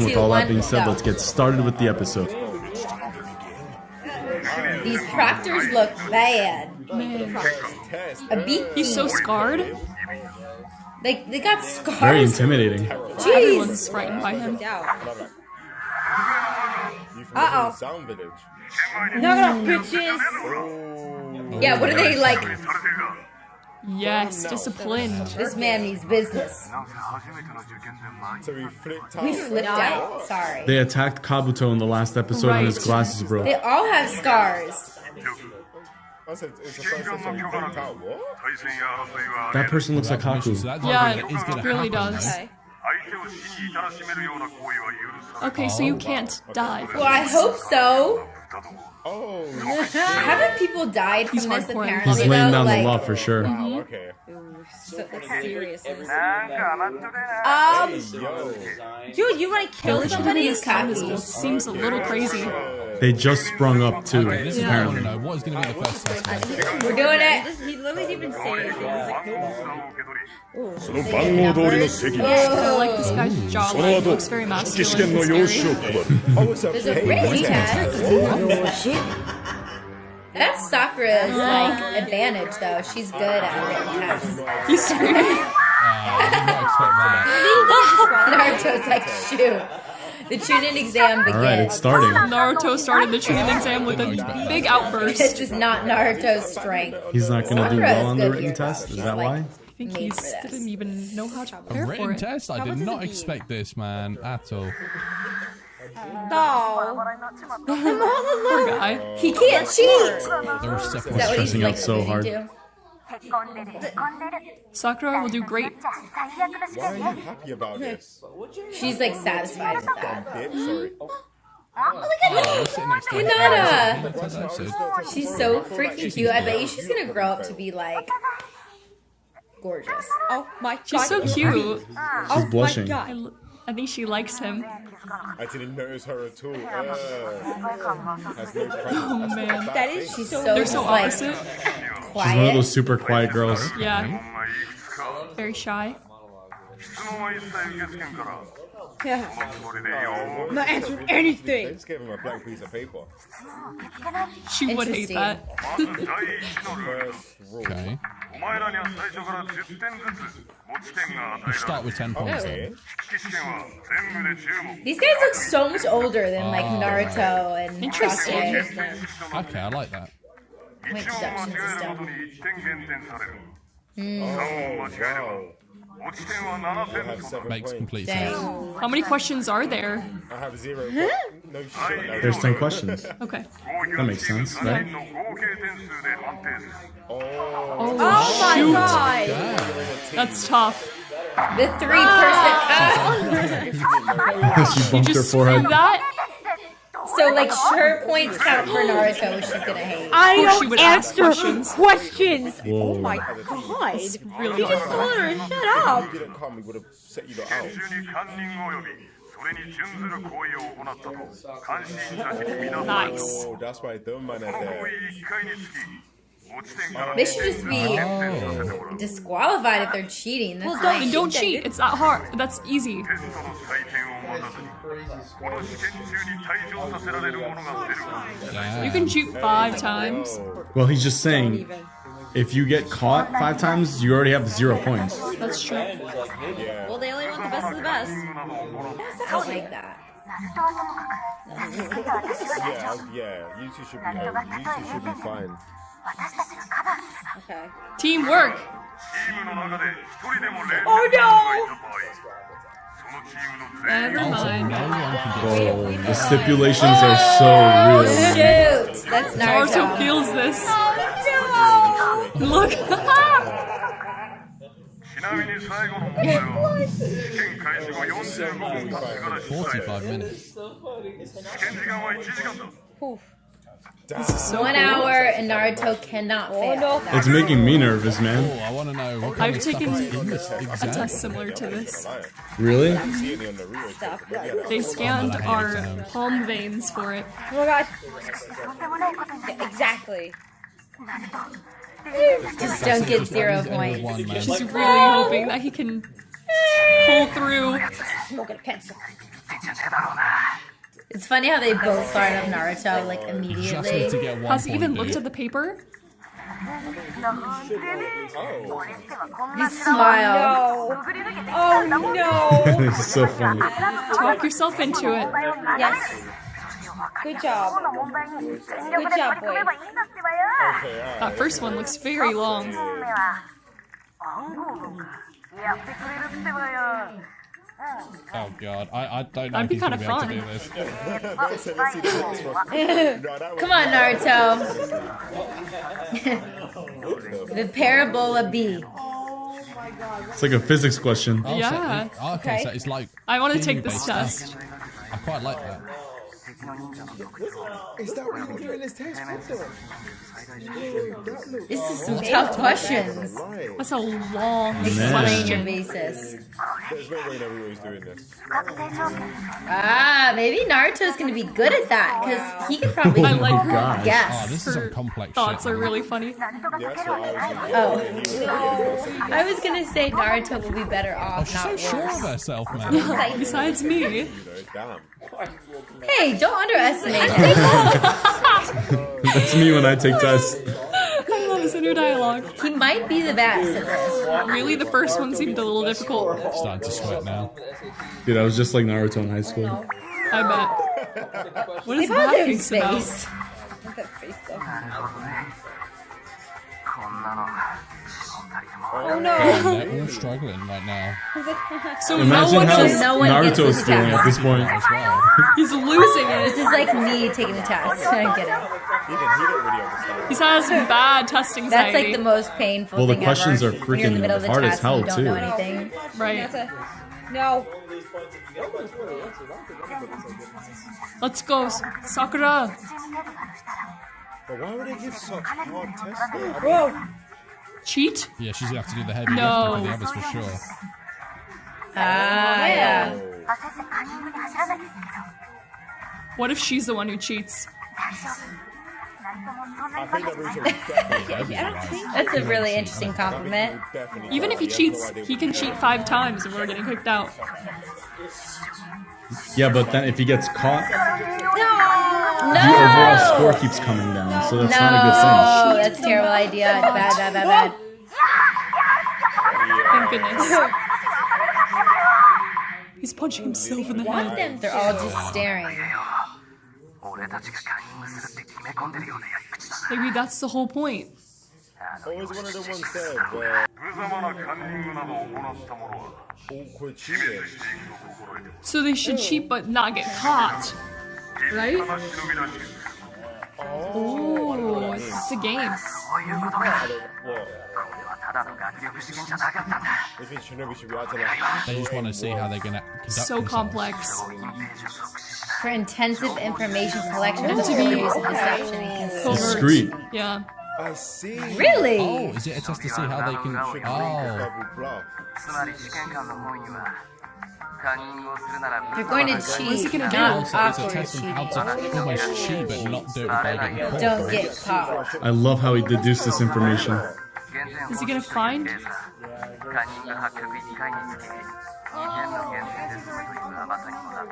and with all that being said, go. let's get started with the episode. These proctors look bad. Man, A beat. he's so scarred. They got scars. Very intimidating. Jeez. Everyone's frightened by him. Uh-oh. Sound village. Knock it off, bitches. Yeah, what are they like? Yes, disciplined. This man means business. So we flipped out. We flipped out. Sorry. They attacked Kabuto in the last episode and his Right. glasses broke. They all have scars. I said it's the first time we flipped out. What? That person looks like Haku. Yeah, it really does. Okay. Okay, so you can't die. Well, I hope so. Oh, Haven't people died from He's this hardcore. apparently? He's laying down the like, law for sure. okay. Seriously. Yo. dude, you want to kill Literally, somebody? his time seems a little crazy. They just sprung up too, This is what I want to apparently. know. What is going to be the first test? We're doing it. He literally didn't even say anything. He was like, I like this guy's jawline. Looks very masculine and scary. Oh, it's a There's a fake written test. test. That's Sakura's like advantage though. She's good at written tests. He's screaming. I did not expect that. Naruto's like, shoot. The Chūnin exam begins. Alright, it's starting. Naruto started the Chūnin exam with a big outburst. This is not Naruto's strength. He's not gonna do Sakura well is on the good written here. test? Is She's that like- why? I think he made for this. didn't even know how to A prepare for written it. test? I did not expect this, man, at all. no. Poor guy. He can't cheat. Is There was that separate. what he's Stressing like out so hard. alluding to? Sakura will do great. Why are you happy about this? She's like satisfied with that. Bitch, sorry. Oh, we're sitting next to Hinata. She's so freaking cute. I bet you she's gonna grow up to be like gorgeous. Oh my god. She's so cute. She's blushing. I think she likes him. I didn't notice her at all. Has no presence. Oh man, That is She's so. so they're so like opposite. She's one of quiet. those super quiet girls. Yeah, very shy. I'm not answering anything. They just gave him a blank piece of paper. She would hate that. First rule. Okay. You start with 10 points then. These guys look so much older than like Naruto and Interesting. Sasuke. Okay, I like that. Wait, deduction system. Oh, wow. I have 7 Makes points. complete sense. Dang. How many questions are there? I have 0. No shit. No. There's 10 questions. Okay. That makes sense, right? Oh my god. That's tough. The 3-person. She bumped her Just forehead. that. So like her points count for Naruto, which she's gonna hate. I Or she don't would ask answer questions. questions. Whoa. Oh my god. Really You just told her to shut up. If you didn't come, we would have set you lot out. Nice. Oh, that's why dumb man are there. They should just be disqualified if they're cheating. That's Then nice. don't cheat. It's that hard. That's easy. Yeah. You can cheat 5 times. Well, he's just saying, if you get caught 5 times, you already have 0 points. That's true. Well, they only want the best of the best. I don't like that. Yeah, you two should be fine. Okay. Teamwork. Oh no! Never Also, mind. no one can get Oh, the stipulations are so real. Shoot! That's Naruto Naruto. feels this. Oh Look. 45 minutes. So 1 hour and Naruto cannot fail. no. It's making me nervous, Oh, man. I want to know what kind I've of stuff taken is in this a exam. test similar to this. Really? They scanned our palm veins for it. Oh my god. Exactly. Just don't get 0 points. One, man. She's really hoping that he can pull through. Smoking a pencil. It's funny how they both thought of Naruto like Just need immediately. to get 1 Has he point, even dude. looked at the paper? His smile. Oh no. It's so funny. Talk yourself into it. Yes. Good job. Good job, boy. That first one looks very long. Oh god, I don't know That'd if be he's gonna kinda be able to fun. do this. Come on, Naruto. The parabola B. It's like a physics question. Oh, Yeah. So it's like I want to take this theory-based test. stuff. I quite like that. Is that what you do in this textbook though? This is some tough questions. Right. That's a long Explain your question. basis. There's no way Naruto is doing this. Ah, maybe Naruto's gonna be good at that because he could probably I like Oh, her gosh. Oh, guess. this is Her some complex thoughts shit. are really funny. Yeah, that's what Oh, I was gonna say Naruto will be better Oh, off, she's so not sure of worse. herself, man. Besides me. Damn. Hey, don't underestimate him. That's me when I take tests. I love his inner dialogue. He might be the best at this. Really, the first one seemed a little difficult. Starting to sweat now. Dude, I was just like Naruto in high school. I bet. What is They that both have face about? space. Oh no. They're all struggling right now So Imagine no one how is, no one gets Naruto's this feeling at this point. as well. he's losing This it. is like me taking a test. I'm kidding. Even he don't really understand. He has bad test That's anxiety. like the most painful Well, the thing questions ever. are You're in the freaking middle of the hard as test and you hell, don't know too. anything. Right. No. Let's go, Sakura. But why would they give such hard tests though? Whoa. Cheat? Yeah, she's gonna have to do the heavy No. lifting for the others for sure. Ah, yeah. What if she's the one who cheats? I think Naruto would definitely That's a really interesting compliment. Even if he cheats, he can cheat 5 times and we're getting kicked out. Yeah, but then if he gets caught, No! the overall score keeps coming down, so that's not a good thing. No, that's a terrible idea. Bad, bad, bad, bad. Thank goodness. He's punching himself in the head. They're all just staring. Maybe that's the whole point. Or was it one of the ones there where awkward cheating? So they should cheat but not get caught. Right? Oh, it's a game. What? They think Shinobi should be acting like They just want to see how they're gonna conduct So themselves. complex. For intensive information collection And and to be use of deception and Covert. Discreet. Yeah. I see. Really? Oh, is it a test to see how they can? Should bring the Oh, double bluff. You're going to What's he cheat, gonna do? not it's a awkward test on how cheating. to almost cheat but not do it by getting caught. Don't get caught. I love how he deduced this information. Is he gonna find?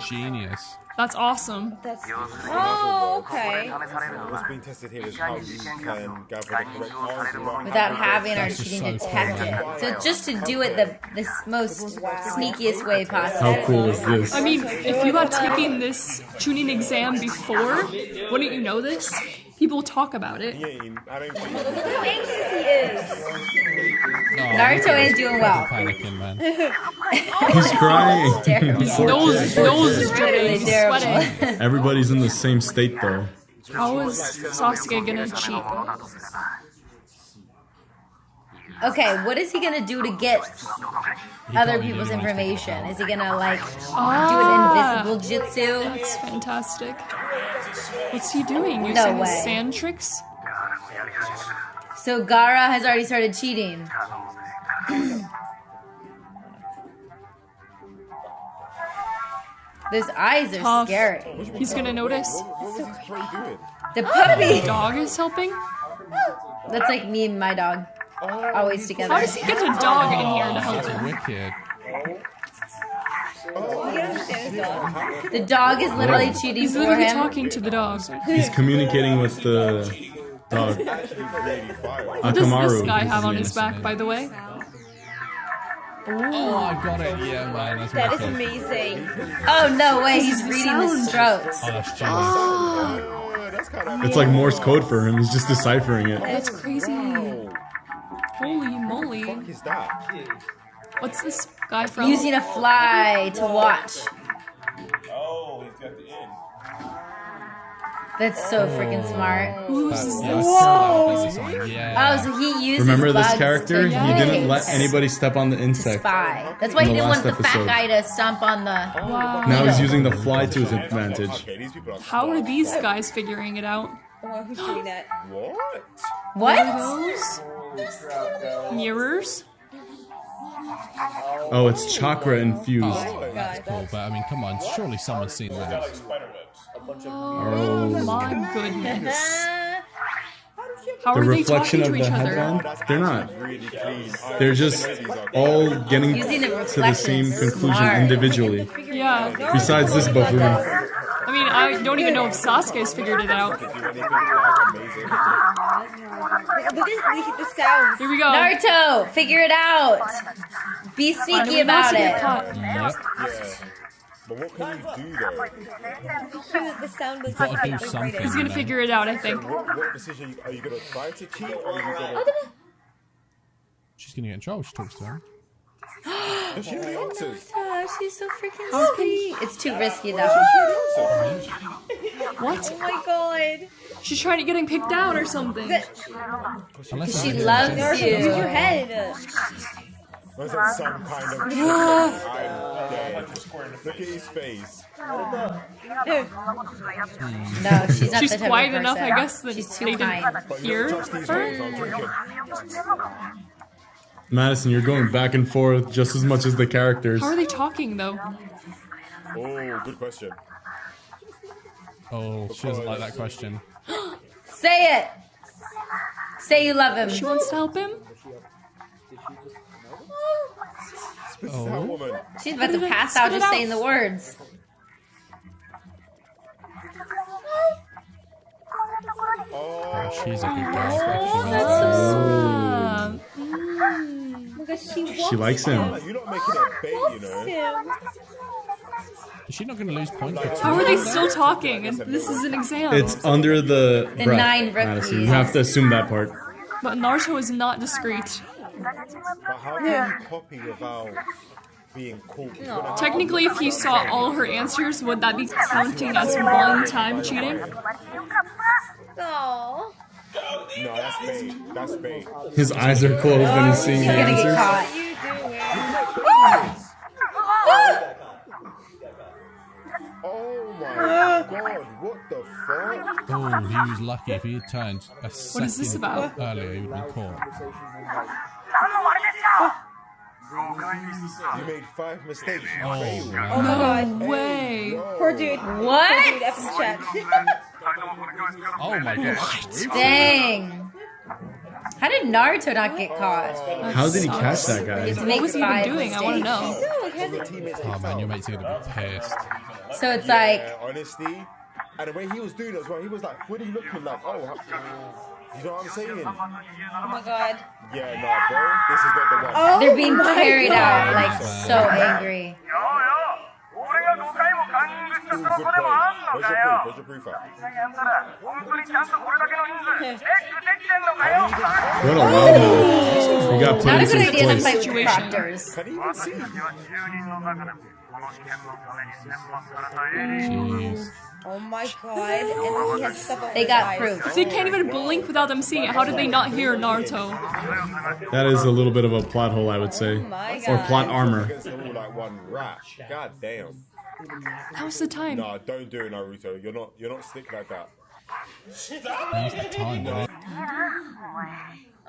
Genius. That's awesome. Oh, okay. What's being tested here is how you can gather the correct answer Without having our That's just cheating so detected. cool. So just to do it the most sneakiest way possible. How cool is this? I mean, if you had taken this Chūnin exam before, wouldn't you know this? People talk about it. I don't think Look how anxious he is. Naruto is doing well. Panicking, man. He's crying. Terrible. His nose is dripping. Really He's terrible. sweating. Everybody's in the same state though. How is Sasuke gonna cheat? Okay, what is he gonna do to get He other can't be people's doing anything. information? Is he gonna like Ah, do an invisible jutsu? That's fantastic. What's he doing? Using No his way. sand tricks? So Gaara has already started cheating. Those eyes are Tough. scary. He's gonna notice. what was his friend doing? The puppy. Dog is helping? That's like me and my dog. Always together. How does he get a dog in here to help That's him? wicked. The dog is literally cheating He's for literally him. talking to the dog. He's communicating with the dog. What does this guy Akamaru. have on his back, by the way? Oh, I got it. Yeah, man. That's That is really cool. amazing. Oh no way, he's the reading the sound. strokes. Oh, that's genius. That's kind of It's like Morse code for him. He's just deciphering it. That's crazy. Holy moly. What is that? What's this guy from? Using a fly to watch. Oh, he's got the end. That's so freaking smart. Who's That's, this? yeah, that's so design. Oh, Yeah. so he uses Remember this bugs character? to He didn't yes. let anybody step on the insect. spy. That's why he In the didn't want last the fat episode. guy to stomp on the. Wow. Now he's using the fly to his advantage. Okay, these people are How are these guys figuring it out? Oh, who's doing that? What? What? Those mirrors? Oh, it's chakra infused. Oh, That's cool, but I mean, come on. Surely someone's seen that. Oh my goodness. How The are they reflection talking of to the each other? headband? They're not. Really clean. They're just all getting Using the to the reflection. same conclusion Smart. individually. Yeah. Besides this buffoon. I mean, I don't even know if Sasuke's figured it out. Do anything like amazing. Look at the sounds. Here we go. Naruto, figure it out. Be sneaky about Get it. caught. Yep. Yeah. But what can you do though? The sound was Gotta do like something. He's gonna figure it out, I think. What decision are you gonna try to cheat or are you gonna? She's gonna get in trouble. She talks to him. Does she have the answers? Oh, she's so freaking sweet. It's too risky though. What? Oh my god. She's trying to get him picked out or something. Unless She it's- loves Use your you. head. Was that some kind of? I'm dead. Look at his face. No, she's not She's the type quiet of enough, I person. guess, that She's they too didn't kind. hear Trust these her. ways, I'm drinking. Madison, you're going back and forth just as much as the characters. How are they talking, though? Oh, good question. Oh, she doesn't like that question. Say it. Say you love him. She wants to help him? That Oh. woman. She's about to pass out just saying the words. Oh, she's a good girl. She likes him. You're not making it bait, you know. Is she not gonna lose points for How are they two? still talking? And this is an exam. It's under the breath, 9 Madison. rookies. You have to assume that part. But Naruto is not discreet. But how can you copy without being caught? Technically, if you saw all her answers, would that be counting as one time cheating? Oh. No, that's bait. That's bait. His eyes are closed and he's seeing She's the gonna get answers. caught. Oh my god, what the fuck? Oh, he was lucky. If he had turned a second is this about? earlier, he would be caught. You made 5 mistakes. You Oh, failed. man. No way. Poor dude. What? Dude, F in chat. Oh my god. Dang. How did Naruto not get caught? How did he catch that guy? What was he even doing? I want to know. Oh man, your mates are gonna be pissed. So it's like, Yeah, honestly. And the way he was doing it as well, he was like, what are you looking like? Oh, you know what I'm saying? Oh my god. Yeah, nah, bro. This is not the one. Oh they're being my carried God. out, like, so angry. Ooh, good point. Where's your proof at? What a wild move. You got Not a put in good his idea to place. fight with Situation. proctors. Can he even see? Jeez. Oh my god. And he has stuff on They his got eyes. proof. If they can't even blink without them seeing it, how did they not hear Naruto? That is a little bit of a plot hole, I would say. My Or god. plot armor. Against them all like one rat. God damn. Now's the time. Nah, don't do it, Naruto. You're not slick like that. Now's the time, man.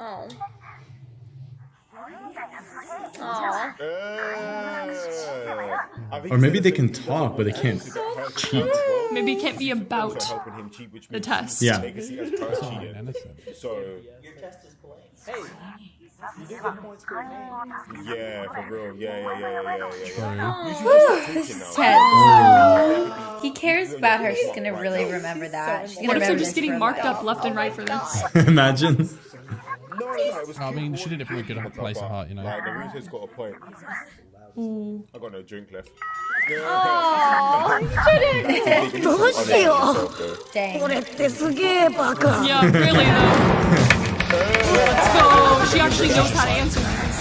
Oh. Oh. Or maybe they can talk, but they can't cheat. Maybe it can't be about helping him cheat, which the means test. Yeah. they can see as per cheating. Innocent. So Yeah, for real. Yeah. This is tense. He cares about her. She's gonna really remember that. She's gonna What if they're remember just this getting for a marked while. up left and right for this? Imagine. I mean, she did it for a good place of heart, you know. Like, Naruto's got a point. Ooh. I got no drink left. Dang. Yeah, really though. Let's go. She actually knows how to answer these.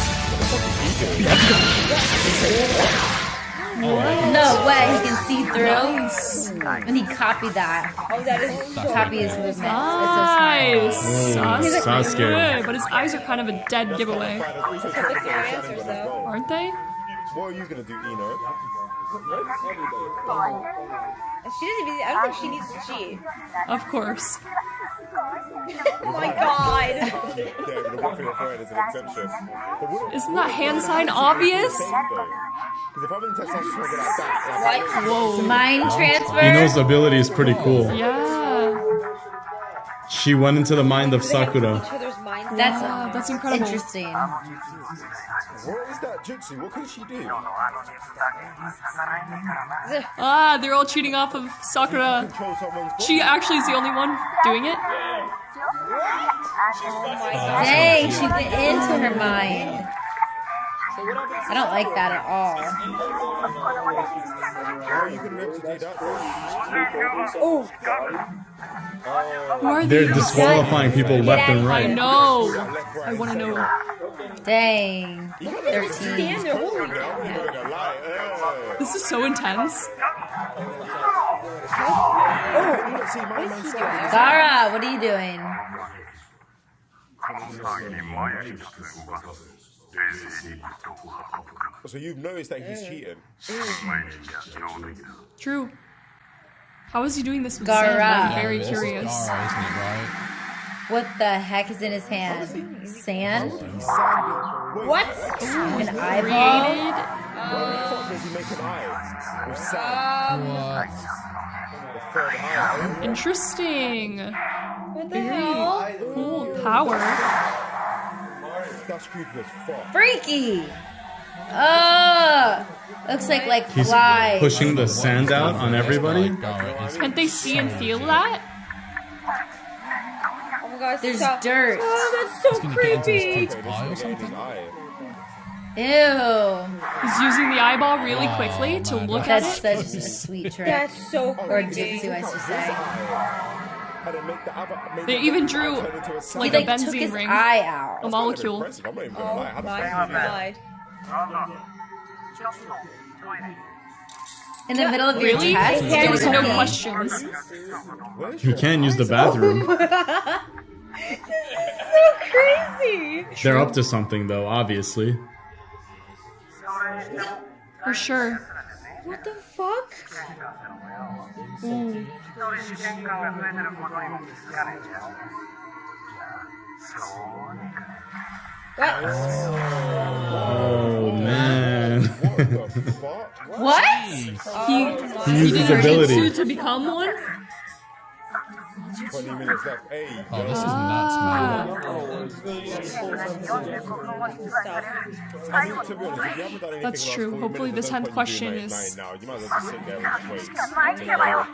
No way, he can see through. Nice. And he copied that. Oh, that is so Copy his movements. It's so Nice. smart. Sasuke. Sasuke. Good, but his eyes are kind of a dead giveaway, That's the answers, though. aren't they? What are you gonna do, Eno? She doesn't even. I don't think she needs to cheat. Of course. Oh my god. Yeah, but the one thing I'm throwing is an exception. Isn't that hand sign obvious? Because if I'm in Texas, I'm just gonna get that. Whoa. Mind transfer. Ino's ability is pretty cool. Yeah. She went into the mind of Sakura. Each other's minds. That's incredible. Interesting. What is that jutsu? What can she do? Ah, they're all cheating off of Sakura. Control someone's body. She actually is the only one doing it. Dang, she went into her mind. I don't like that at all. Oh, you couldn't be able to do that. Who are They're these? disqualifying people left and I right. know. I want to know. Dang. 13. Stand there holding I'm not gonna lie. This is so intense. Gara, what are you doing? So you've noticed that he's cheating. True. How is he doing this with Gara. sand? I'm very This is curious. Gara, isn't it, right? What the heck is in his hand? Sand? What? An eyeball? Created. Does he make an eye? With sand. What? The third eye. Interesting. What the hell? Cool power. That's creepy as fuck. Freaky! Looks like He's flies. pushing the sand out on everybody. Gara is Can't they see and feel that? Oh my god, There's stop. dirt. Oh, that's so gonna get into his creepy. kid's eye or something. Ew. He's using the eyeball really quickly to man, look at That's it. such a sweet trick. That's so Or creepy. jutsu, I should say. They even drew He like a like took benzene his ring, eye out. a molecule. I'm not even gonna Oh lie. How the my fuck god. In the middle of your Really? chest? There was no Okay. questions. You can't use the bathroom. So crazy. They're up to something though, obviously. For sure. What the fuck? Ooh. What? Oh man. What the fuck? What? He He used did his a ability. jutsu to become one? 20 minutes left. Hey, Oh, this is nuts, man. I mean, to be honest, if you haven't done anything That's in the last true. 40 Hopefully minutes, this there's no tenth point in question doing night is- now. You might as well just sit there and just wait.